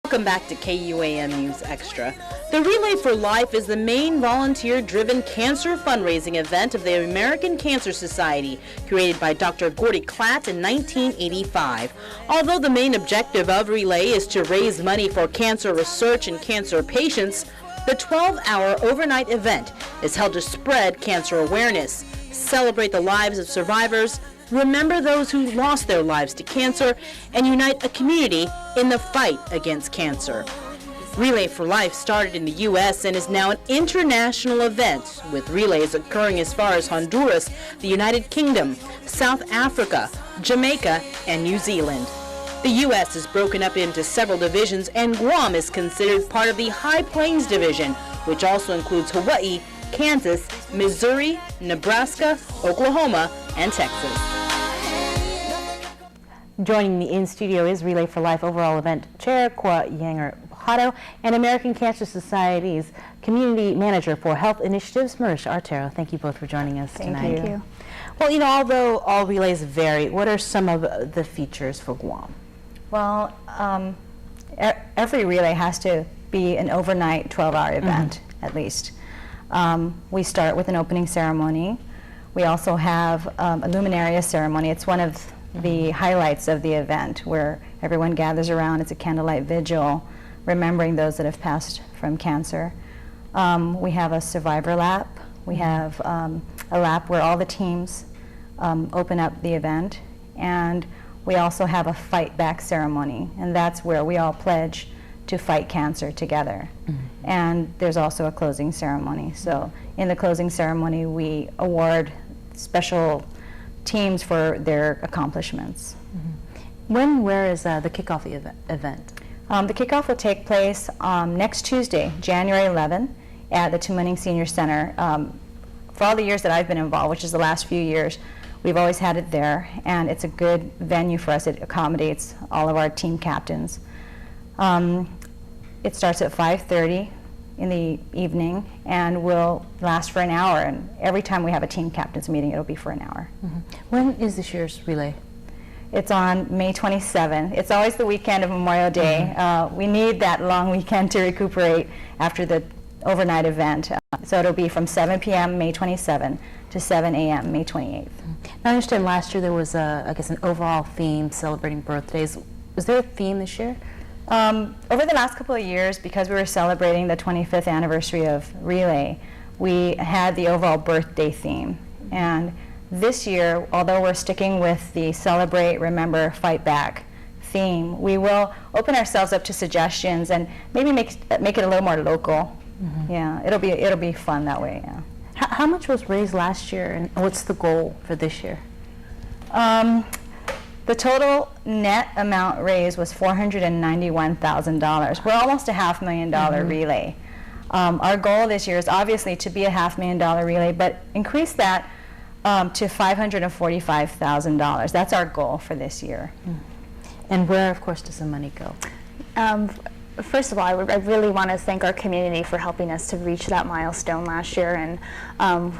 Welcome back to KUAM News Extra. The Relay for Life is the main volunteer-driven cancer fundraising event of the American Cancer Society, created by Dr. Gordy Klatt in 1985. Although the main objective of Relay is to raise money for cancer research and cancer patients, the 12-hour overnight event is held to spread cancer awareness, celebrate the lives of survivors, remember those who lost their lives to cancer, and unite a community in the fight against cancer. Relay for Life started in the U.S. and is now an international event, with relays occurring as far as Honduras, the United Kingdom, South Africa, Jamaica, and New Zealand. The U.S. is broken up into several divisions, and Guam is considered part of the High Plains Division, which also includes Hawaii, Kansas, Missouri, Nebraska, Oklahoma, and Texas. Joining me in studio is Relay for Life Overall Event Chair Cora Yanger Bejado and American Cancer Society's Community Manager for Health Initiatives, Marisha Artero. Thank you both for joining us tonight. Thank you. Well, although all relays vary, what are some of the features for Guam? Well, every relay has to be an overnight 12-hour event, at least. We start with an opening ceremony. We also have a luminaria ceremony. It's one of the highlights of the event, where everyone gathers around. It's a candlelight vigil, remembering those that have passed from cancer. We have a survivor lap. We have a lap where all the teams open up the event. And we also have a fight back ceremony, and that's where we all pledge to fight cancer together. And there's also a closing ceremony. So in the closing ceremony, we award special teams for their accomplishments. Where is the kickoff event? The kickoff will take place next Tuesday, January 11th, at the Tumaning Senior Center. For all the years that I've been involved, which is the last few years, we've always had it there, and it's a good venue for us. It accommodates all of our team captains. It starts at 5:30 in the evening and will last for an hour, and every time we have a team captains meeting, it'll be for an hour. When is this year's relay? It's on May 27th. It's always the weekend of Memorial Day. We need that long weekend to recuperate after the overnight event. So it'll be from 7 p.m. May 27th to 7 a.m. May 28th. I understand last year there was, I guess, an overall theme celebrating birthdays. Was there a theme this year? Over the last couple of years, because we were celebrating the 25th anniversary of Relay, we had the overall birthday theme. And this year, although we're sticking with the Celebrate, Remember, Fight Back theme, we will open ourselves up to suggestions and maybe make it a little more local. Yeah, it'll be fun that way. Yeah. How much was raised last year, and what's the goal for this year? The total net amount raised was $491,000. We're almost a $500,000 relay. Our goal this year is obviously to be a $500,000 relay, but increase that to $545,000. That's our goal for this year. And where, of course, does the money go? First of all, I really want to thank our community for helping us to reach that milestone last year. And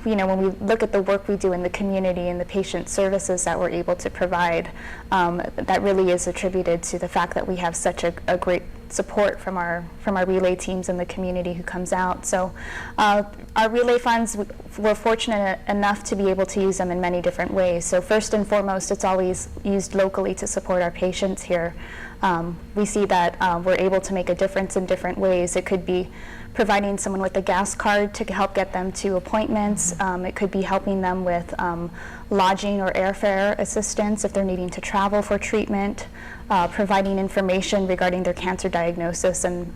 when we look at the work we do in the community and the patient services that we're able to provide, that really is attributed to the fact that we have such a great support from our relay teams and the community who comes out. So our relay funds, we're fortunate enough to be able to use them in many different ways. So first and foremost, it's always used locally to support our patients here. We see that we're able to make a difference in different ways. It could be providing someone with a gas card to help get them to appointments. It could be helping them with lodging or airfare assistance if they're needing to travel for treatment, providing information regarding their cancer diagnosis and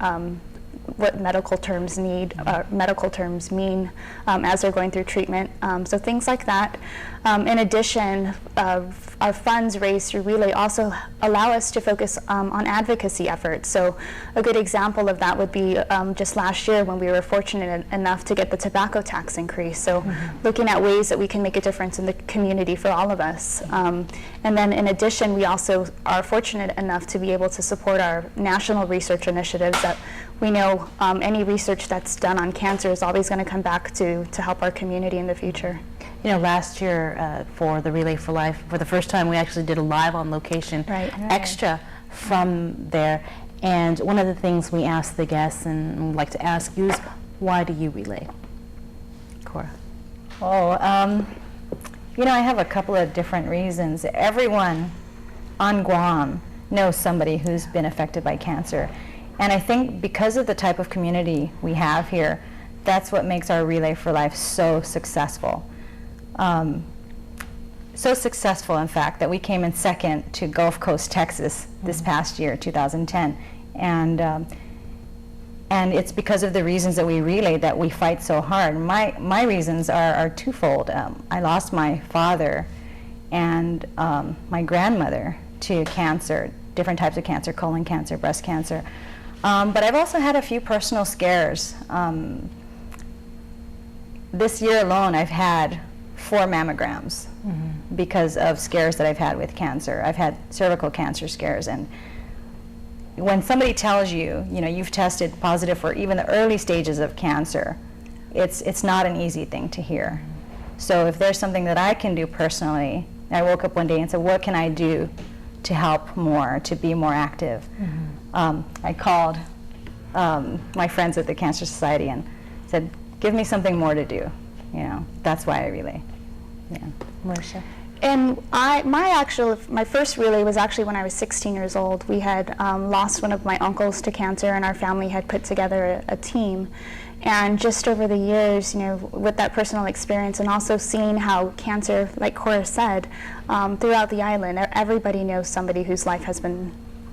what medical terms mean as they're going through treatment. So things like that. In addition, our funds raised through Relay also allow us to focus on advocacy efforts. So a good example of that would be just last year when we were fortunate enough to get the tobacco tax increase. So looking at ways that we can make a difference in the community for all of us. And then in addition, we also are fortunate enough to be able to support our national research initiatives that we know any research that's done on cancer is always going to come back to help our community in the future. You know, last year for the Relay for Life, for the first time we actually did a live on location extra from there. And one of the things we ask the guests and would like to ask you is, why do you relay? Cora. You know, I have a couple of different reasons. Everyone on Guam knows somebody who's been affected by cancer. And I think because of the type of community we have here, that's what makes our Relay for Life so successful. So successful, in fact, that we came in second to Gulf Coast, Texas this past year, 2010. And it's because of the reasons that we relay that we fight so hard. My reasons are twofold. I lost my father and my grandmother to cancer, different types of cancer, colon cancer, breast cancer. But I've also had a few personal scares. This year alone, I've had 4 mammograms because of scares that I've had with cancer. I've had cervical cancer scares, and when somebody tells you, you know, you've tested positive for even the early stages of cancer, it's not an easy thing to hear. So if there's something that I can do personally, I woke up one day and said, what can I do to help more, to be more active? I called my friends at the Cancer Society and said, give me something more to do. You know, that's why I relay. Yeah. Marisha? And my first relay was actually when I was 16 years old. We had lost one of my uncles to cancer, and our family had put together a team. And just over the years, you know, with that personal experience and also seeing how cancer, like Cora said, throughout the island, everybody knows somebody whose life has been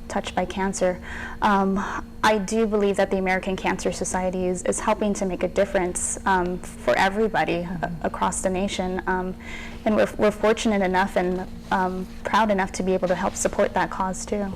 touched by cancer. I do believe that the American Cancer Society is helping to make a difference for everybody across the nation. And we're fortunate enough and proud enough to be able to help support that cause too.